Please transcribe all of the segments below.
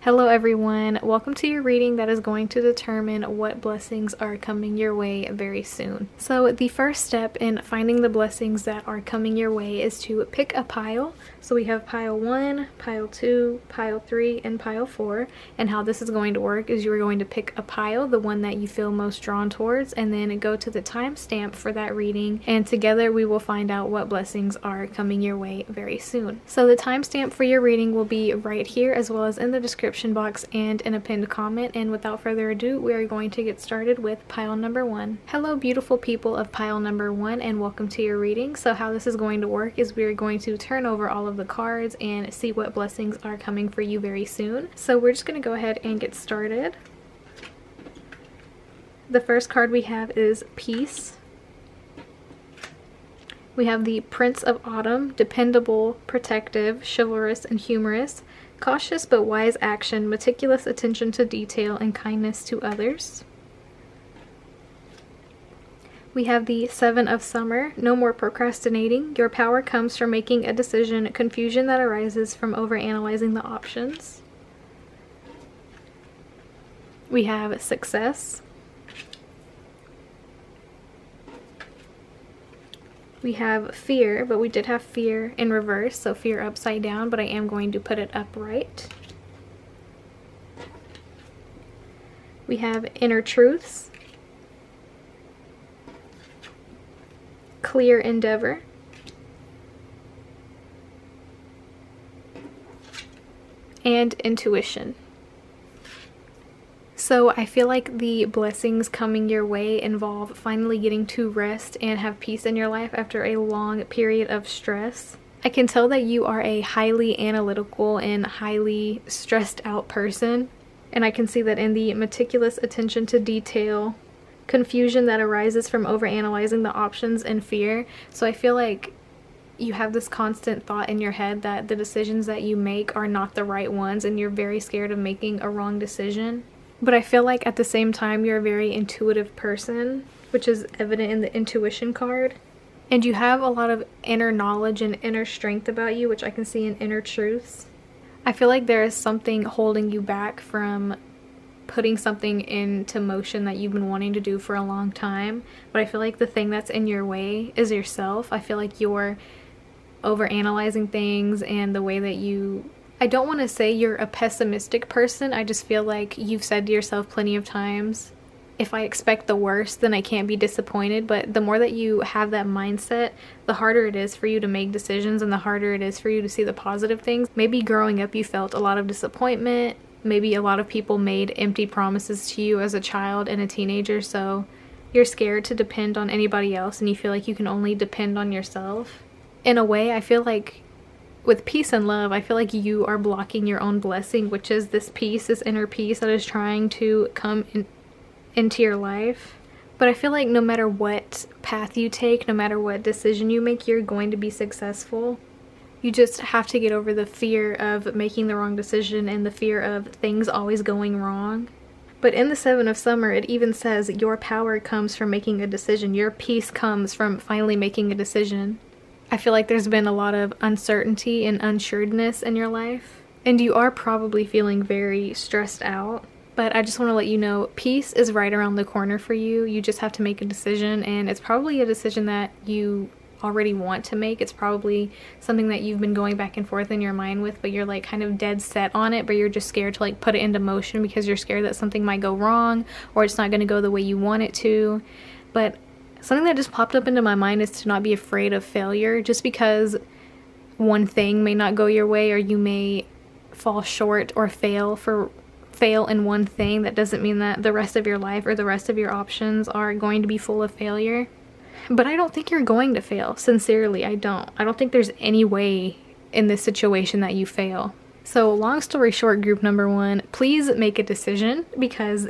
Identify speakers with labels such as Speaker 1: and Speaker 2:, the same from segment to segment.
Speaker 1: Hello everyone, welcome to your reading that is going to determine what blessings are coming your way very soon. So the first step in finding the blessings that are coming your way is to pick a pile. So we have pile 1, pile 2, pile 3, and pile 4. And how this is going to work is you're going to pick a pile, the one that you feel most drawn towards, and then go to the timestamp for that reading. And together we will find out what blessings are coming your way very soon. So the timestamp for your reading will be right here, as well as in the description box and in a pinned comment. And without further ado, we are going to get started with pile number 1. Hello beautiful people of pile number 1, and welcome to your reading. So how this is going to work is we are going to turn over all of the cards and see what blessings are coming for you very soon. So we're just going to go ahead and get started. The first card we have is Peace. We have the Prince of Autumn, dependable, protective, chivalrous, and humorous, cautious but wise action, meticulous attention to detail, and kindness to others. We have the Seven of Summer, no more procrastinating. Your power comes from making a decision, confusion that arises from overanalyzing the options. We have Success. We have Fear, but we did have Fear in reverse, so Fear upside down, but I am going to put it upright. We have Inner Truths. Clear Endeavor. And Intuition. So I feel like the blessings coming your way involve finally getting to rest and have peace in your life after a long period of stress. I can tell that you are a highly analytical and highly stressed out person. And I can see that in the meticulous attention to detail, confusion that arises from overanalyzing the options, and fear. So I feel like you have this constant thought in your head that the decisions that you make are not the right ones and you're very scared of making a wrong decision. But I feel like at the same time you're a very intuitive person, which is evident in the Intuition card. And you have a lot of inner knowledge and inner strength about you, which I can see in Inner Truths. I feel like there is something holding you back from putting something into motion that you've been wanting to do for a long time. But I feel like the thing that's in your way is yourself. I feel like you're overanalyzing things, and the way that I don't want to say you're a pessimistic person. I just feel like you've said to yourself plenty of times, if I expect the worst, then I can't be disappointed. But the more that you have that mindset, the harder it is for you to make decisions, and the harder it is for you to see the positive things. Maybe growing up you felt a lot of disappointment. Maybe a lot of people made empty promises to you as a child and a teenager, so you're scared to depend on anybody else and you feel like you can only depend on yourself. In a way, I feel like with peace and love, I feel like you are blocking your own blessing, which is this peace, this inner peace that is trying to come into your life. But I feel like no matter what path you take, no matter what decision you make, you're going to be successful. You just have to get over the fear of making the wrong decision and the fear of things always going wrong. But in the Seven of Summer, it even says your power comes from making a decision. Your peace comes from finally making a decision. I feel like there's been a lot of uncertainty and unsureness in your life, and you are probably feeling very stressed out. But I just want to let you know, peace is right around the corner for you. You just have to make a decision, and it's probably a decision that you already want to make. It's probably something that you've been going back and forth in your mind with, but you're like kind of dead set on it, but you're just scared to like put it into motion because you're scared that something might go wrong or it's not going to go the way you want it to. But something that just popped up into my mind is to not be afraid of failure. Just because one thing may not go your way, or you may fall short or fail in one thing, that doesn't mean that the rest of your life or the rest of your options are going to be full of failure. But I don't think you're going to fail. Sincerely, I don't. I don't think there's any way in this situation that you fail. So long story short, group number 1, please make a decision, because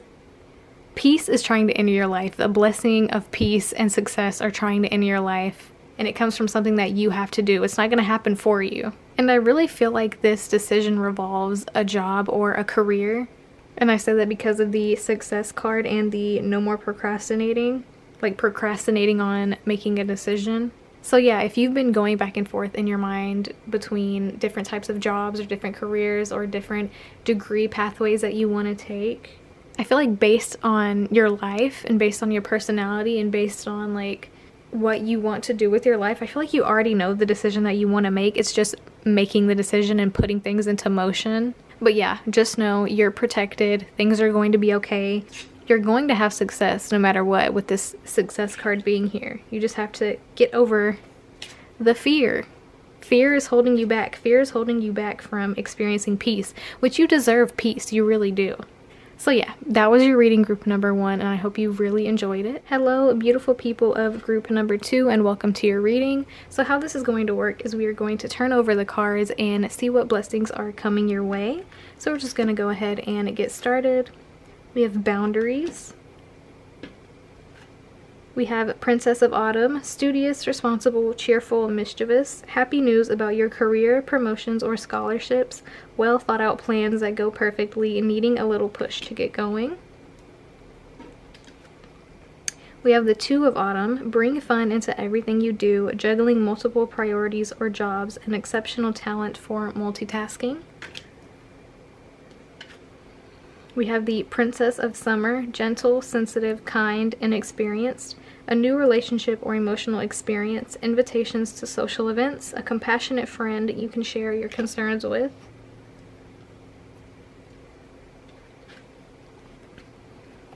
Speaker 1: peace is trying to enter your life. The blessing of peace and success are trying to enter your life, and it comes from something that you have to do. It's not going to happen for you. And I really feel like this decision revolves a job or a career. And I say that because of the Success card and the no more procrastinating, like procrastinating on making a decision. So yeah, if you've been going back and forth in your mind between different types of jobs or different careers or different degree pathways that you want to take, I feel like based on your life and based on your personality and based on like what you want to do with your life, I feel like you already know the decision that you want to make. It's just making the decision and putting things into motion. But yeah, just know you're protected. Things are going to be okay. You're going to have success no matter what with this success card being here. You just have to get over the fear. Fear is holding you back. Fear is holding you back from experiencing peace, which you deserve peace. You really do. So yeah, that was your reading group number 1, and I hope you really enjoyed it. Hello, beautiful people of group number 2, and welcome to your reading. So how this is going to work is we are going to turn over the cards and see what blessings are coming your way. So we're just going to go ahead and get started. We have boundaries. We have Princess of Autumn, studious, responsible, cheerful, mischievous, happy news about your career, promotions, or scholarships, well thought out plans that go perfectly, needing a little push to get going. We have the Two of Autumn, bring fun into everything you do, juggling multiple priorities or jobs, and exceptional talent for multitasking. We have the Princess of Summer, gentle, sensitive, kind, and experienced, a new relationship or emotional experience, invitations to social events, a compassionate friend you can share your concerns with.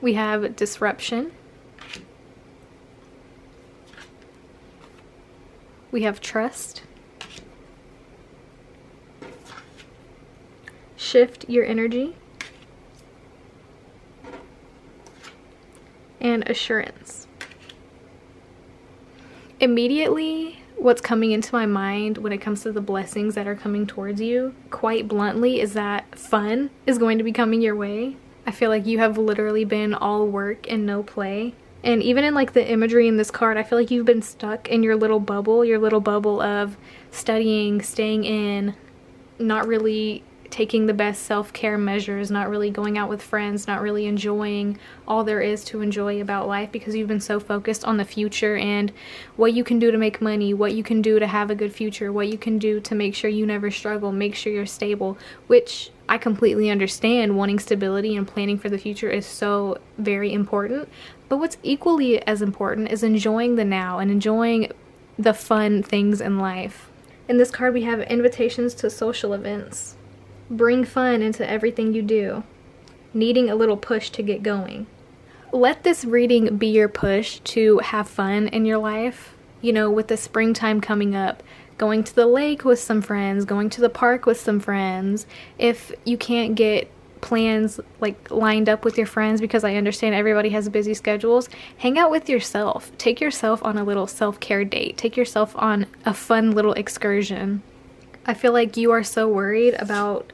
Speaker 1: We have Disruption. We have Trust. Shift your energy. And Assurance. Immediately, what's coming into my mind when it comes to the blessings that are coming towards you, quite bluntly, is that fun is going to be coming your way. I feel like you have literally been all work and no play. And even in like the imagery in this card, I feel like you've been stuck in your little bubble of studying, staying in, not really taking the best self-care measures, not really going out with friends, not really enjoying all there is to enjoy about life because you've been so focused on the future and what you can do to make money, what you can do to have a good future, what you can do to make sure you never struggle, make sure you're stable, which I completely understand. Wanting stability and planning for the future is so very important. But what's equally as important is enjoying the now and enjoying the fun things in life. In this card, we have invitations to social events. Bring fun into everything you do. Needing a little push to get going. Let this reading be your push to have fun in your life. You know, with the springtime coming up, going to the lake with some friends, going to the park with some friends. If you can't get plans like lined up with your friends, because I understand everybody has busy schedules, hang out with yourself. Take yourself on a little self-care date. Take yourself on a fun little excursion. I feel like you are so worried about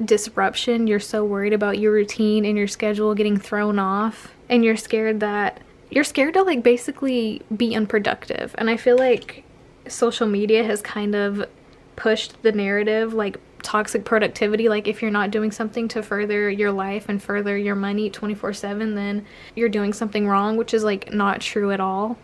Speaker 1: disruption, you're so worried about your routine and your schedule getting thrown off, and you're scared to like basically be unproductive. And I feel like social media has kind of pushed the narrative like toxic productivity, like if you're not doing something to further your life and further your money 24/7, then you're doing something wrong, which is like not true at all.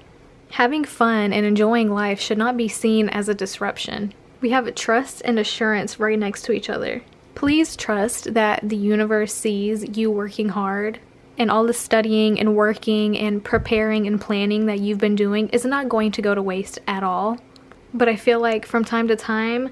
Speaker 1: Having fun and enjoying life should not be seen as a disruption. We have trust and assurance right next to each other. Please trust that the universe sees you working hard, and all the studying and working and preparing and planning that you've been doing is not going to go to waste at all. But I feel like from time to time,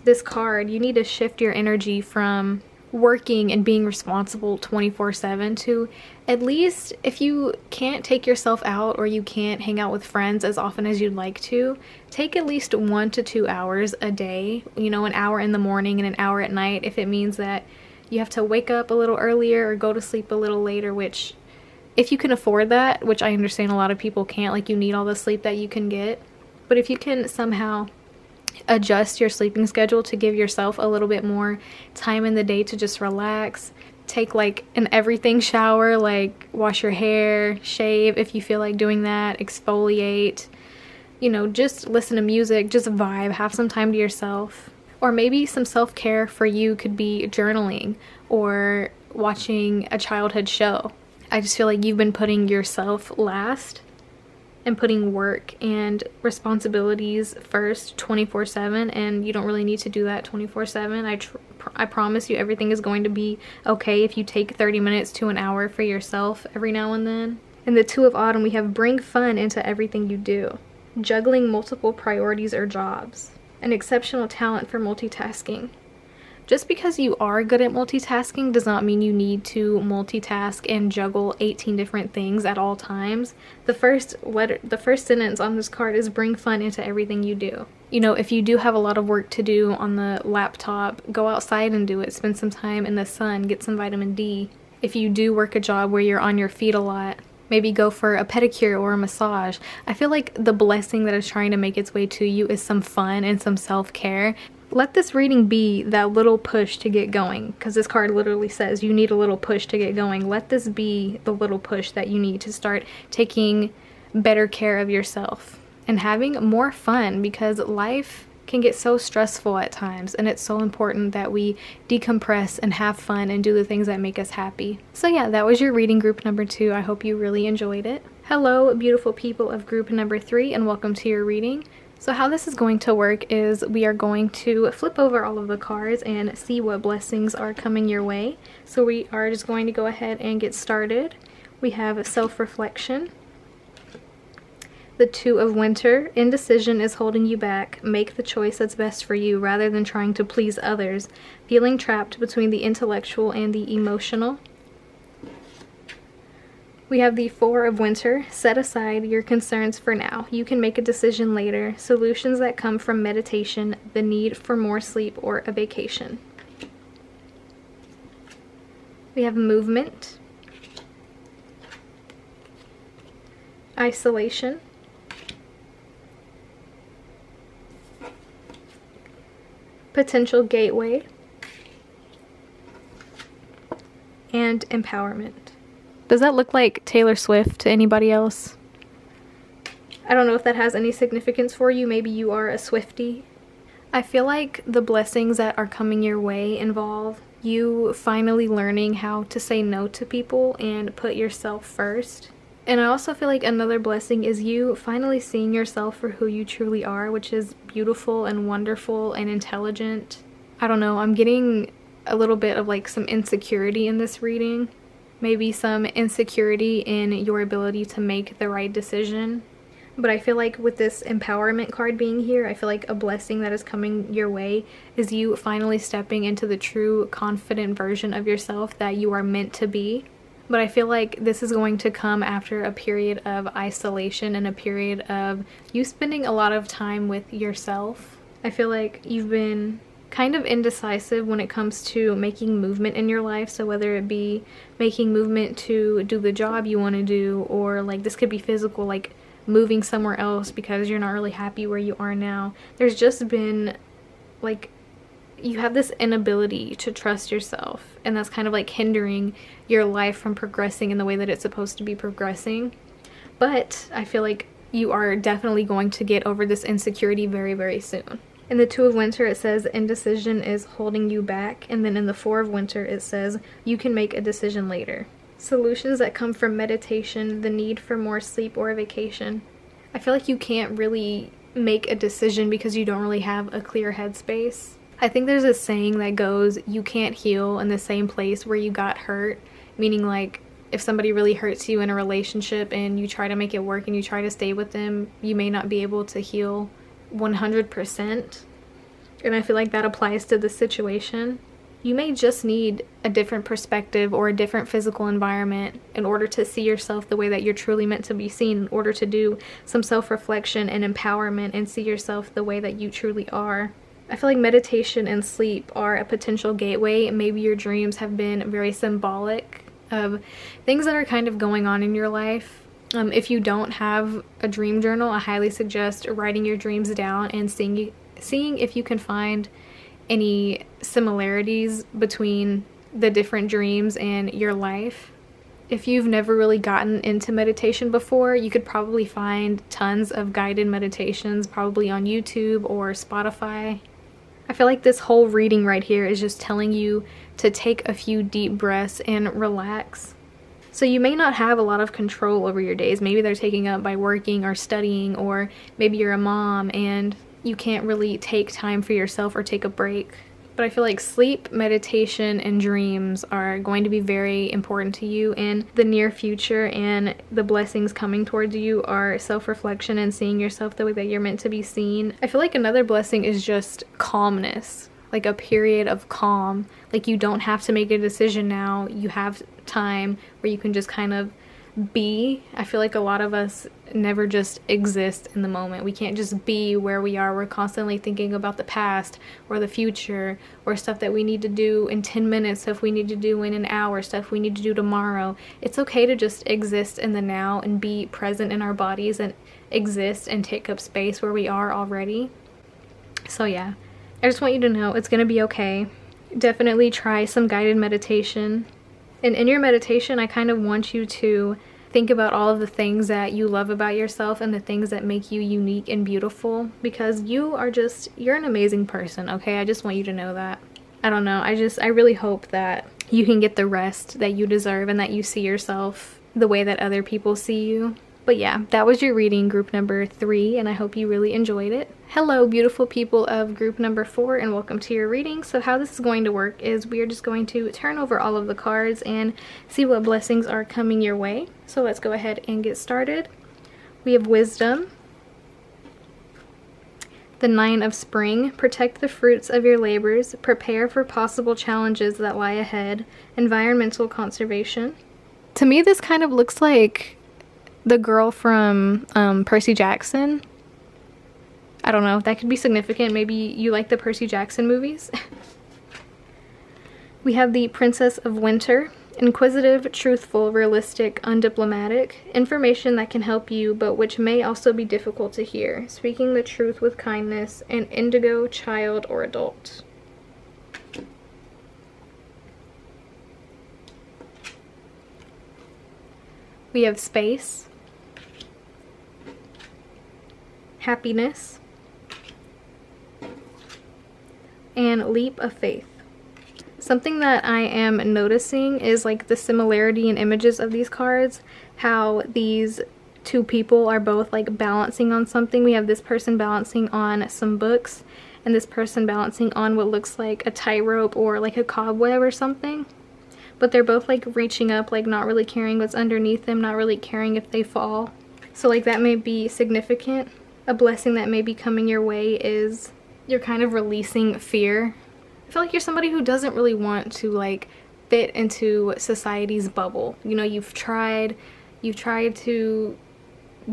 Speaker 1: this card, you need to shift your energy from working and being responsible 24/7 to, at least if you can't take yourself out or you can't hang out with friends as often as you'd like to, take at least 1 to 2 hours a day, you know, an hour in the morning and an hour at night, if it means that you have to wake up a little earlier or go to sleep a little later, which if you can afford that, which I understand a lot of people can't, like you need all the sleep that you can get, but if you can somehow adjust your sleeping schedule to give yourself a little bit more time in the day to just relax, take like an everything shower, like wash your hair, shave if you feel like doing that, exfoliate, you know, just listen to music, just vibe, have some time to yourself. Or maybe some self-care for you could be journaling or watching a childhood show. I just feel like you've been putting yourself last, and putting work and responsibilities first 24/7, and you don't really need to do that 24/7. I promise you everything is going to be okay if you take 30 minutes to an hour for yourself every now and then. In the Two of Autumn, we have bring fun into everything you do, juggling multiple priorities or jobs, an exceptional talent for multitasking. Just because you are good at multitasking does not mean you need to multitask and juggle 18 different things at all times. The first sentence on this card is bring fun into everything you do. You know, if you do have a lot of work to do on the laptop, go outside and do it. Spend some time in the sun, get some vitamin D. If you do work a job where you're on your feet a lot, maybe go for a pedicure or a massage. I feel like the blessing that is trying to make its way to you is some fun and some self-care. Let this reading be that little push to get going, because this card literally says you need a little push to get going. Let this be the little push that you need to start taking better care of yourself and having more fun, because life can get so stressful at times, and it's so important that we decompress and have fun and do the things that make us happy. So yeah, that was your reading group number 2. I hope you really enjoyed it. Hello, beautiful people of group number 3, and welcome to your reading. So how this is going to work is we are going to flip over all of the cards and see what blessings are coming your way. So we are just going to go ahead and get started. We have self-reflection, the Two of Winter. Indecision is holding you back. Make the choice that's best for you rather than trying to please others. Feeling trapped between the intellectual and the emotional. We have the Four of Winter. Set aside your concerns for now. You can make a decision later. Solutions that come from meditation, the need for more sleep, or a vacation. We have movement, isolation, potential gateway, and empowerment. Does that look like Taylor Swift to anybody else? I don't know if that has any significance for you. Maybe you are a Swiftie. I feel like the blessings that are coming your way involve you finally learning how to say no to people and put yourself first. And I also feel like another blessing is you finally seeing yourself for who you truly are, which is beautiful and wonderful and intelligent. I don't know, I'm getting a little bit of like some insecurity in this reading. Maybe some insecurity in your ability to make the right decision. But I feel like with this empowerment card being here, I feel like a blessing that is coming your way is you finally stepping into the true confident version of yourself that you are meant to be. But I feel like this is going to come after a period of isolation and a period of you spending a lot of time with yourself. I feel like you've been kind of indecisive when it comes to making movement in your life. So whether it be making movement to do the job you want to do, or like this could be physical, like moving somewhere else because you're not really happy where you are now. There's just been like you have this inability to trust yourself, and that's kind of like hindering your life from progressing in the way that it's supposed to be progressing. But I feel like you are definitely going to get over this insecurity very, very soon. In the Two of Winter, it says indecision is holding you back. And then in the Four of Winter, it says you can make a decision later. Solutions that come from meditation, the need for more sleep, or a vacation. I feel like you can't really make a decision because you don't really have a clear headspace. I think there's a saying that goes, you can't heal in the same place where you got hurt. Meaning like if somebody really hurts you in a relationship and you try to make it work and you try to stay with them, you may not be able to heal 100%, and I feel like that applies to this situation. You may just need a different perspective or a different physical environment in order to see yourself the way that you're truly meant to be seen, in order to do some self-reflection and empowerment and see yourself the way that you truly are. I feel like meditation and sleep are a potential gateway. Maybe your dreams have been very symbolic of things that are kind of going on in your life. If you don't have a dream journal, I highly suggest writing your dreams down and seeing if you can find any similarities between the different dreams and your life. If you've never really gotten into meditation before, you could probably find tons of guided meditations, probably on YouTube or Spotify. I feel like this whole reading right here is just telling you to take a few deep breaths and relax. So you may not have a lot of control over your days. Maybe they're taken up by working or studying, or maybe you're a mom and you can't really take time for yourself or take a break. But I feel like sleep, meditation, and dreams are going to be very important to you in the near future, and the blessings coming towards you are self-reflection and seeing yourself the way that you're meant to be seen. I feel like another blessing is just calmness, like a period of calm. Like you don't have to make a decision now. You have time where you can just kind of be. I feel like a lot of us never just exist in the moment. We can't just be where we are. We're constantly thinking about the past or the future, or stuff that we need to do in 10 minutes, stuff we need to do in an hour, stuff we need to do tomorrow. It's okay to just exist in the now and be present in our bodies and exist and take up space where we are already. So yeah, I just want you to know it's gonna be okay. Definitely try some guided meditation. And in your meditation, I kind of want you to think about all of the things that you love about yourself and the things that make you unique and beautiful, because you're an amazing person, okay? I just want you to know that. I don't know, I really hope that you can get the rest that you deserve and that you see yourself the way that other people see you. But yeah, that was your reading, group number 3, and I hope you really enjoyed it. Hello, beautiful people of group number 4, and welcome to your reading. So how this is going to work is we are just going to turn over all of the cards and see what blessings are coming your way. So let's go ahead and get started. We have Wisdom, the 9 of Spring, protect the fruits of your labors, prepare for possible challenges that lie ahead, environmental conservation. To me, this kind of looks like the girl from Percy Jackson. I don't know, that could be significant. Maybe you like the Percy Jackson movies. We have the Princess of Winter, inquisitive, truthful, realistic, undiplomatic, information that can help you but which may also be difficult to hear, speaking the truth with kindness, and indigo, child or adult. We have Space, Happiness, and Leap of Faith. Something that I am noticing is like the similarity in images of these cards, how these two people are both like balancing on something. We have this person balancing on some books and this person balancing on what looks like a tightrope or like a cobweb or something. But they're both like reaching up, like not really caring what's underneath them, not really caring if they fall. So like that may be significant. A blessing that may be coming your way is you're kind of releasing fear. I feel like you're somebody who doesn't really want to like fit into society's bubble. You know, you've tried to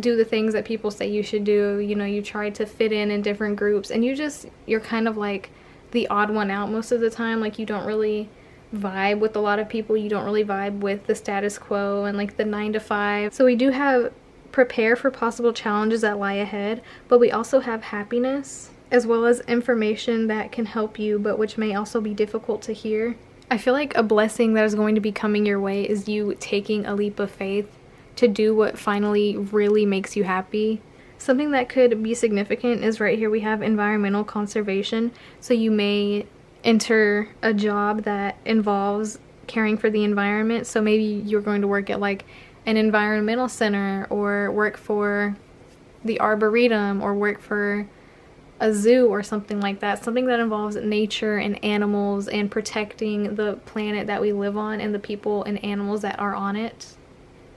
Speaker 1: do the things that people say you should do. You know, you tried to fit in different groups, and you're kind of like the odd one out most of the time. Like you don't really vibe with a lot of people. You don't really vibe with the status quo and like the 9 to 5. So we do have prepare for possible challenges that lie ahead, but we also have happiness, as well as information that can help you but which may also be difficult to hear. I feel like a blessing that is going to be coming your way is you taking a leap of faith to do what finally really makes you happy. Something that could be significant is right here we have environmental conservation. So you may enter a job that involves caring for the environment. So maybe you're going to work at like an environmental center, or work for the Arboretum, or work for a zoo or something like that. Something that involves nature and animals and protecting the planet that we live on and the people and animals that are on it,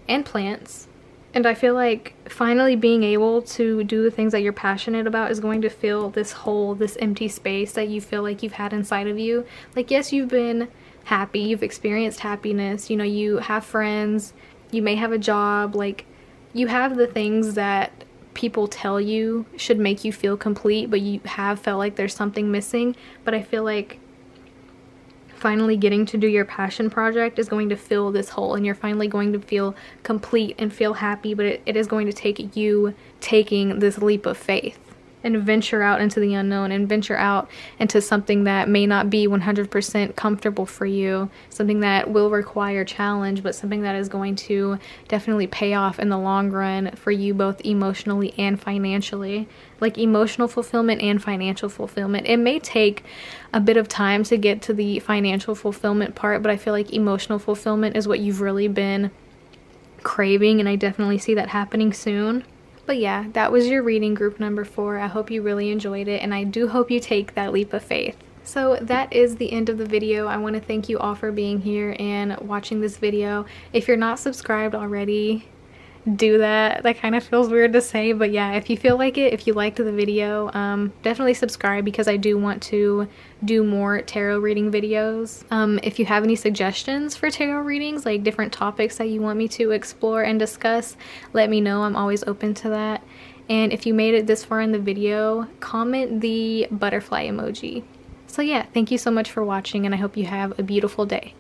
Speaker 1: and plants. And I feel like finally being able to do the things that you're passionate about is going to fill this hole, this empty space that you feel like you've had inside of you. Like, yes, you've been happy, you've experienced happiness, you know, you have friends, you may have a job, like you have the things that people tell you should make you feel complete, but you have felt like there's something missing. But I feel like finally getting to do your passion project is going to fill this hole, and you're finally going to feel complete and feel happy. But it is going to take you taking this leap of faith and venture out into the unknown and venture out into something that may not be 100% comfortable for you, something that will require challenge, but something that is going to definitely pay off in the long run for you, both emotionally and financially. Like emotional fulfillment and financial fulfillment. It may take a bit of time to get to the financial fulfillment part, but I feel like emotional fulfillment is what you've really been craving, and I definitely see that happening soon. But yeah, that was your reading group number 4. I hope you really enjoyed it, and I do hope you take that leap of faith. So that is the end of the video. I want to thank you all for being here and watching this video. If you're not subscribed already, do that. That kind of feels weird to say, but yeah, if you feel like it, if you liked the video, definitely subscribe, because I do want to do more tarot reading videos. If you have any suggestions for tarot readings, like different topics that you want me to explore and discuss, let me know. I'm always open to that. And if you made it this far in the video, comment the butterfly emoji. So yeah, thank you so much for watching, and I hope you have a beautiful day.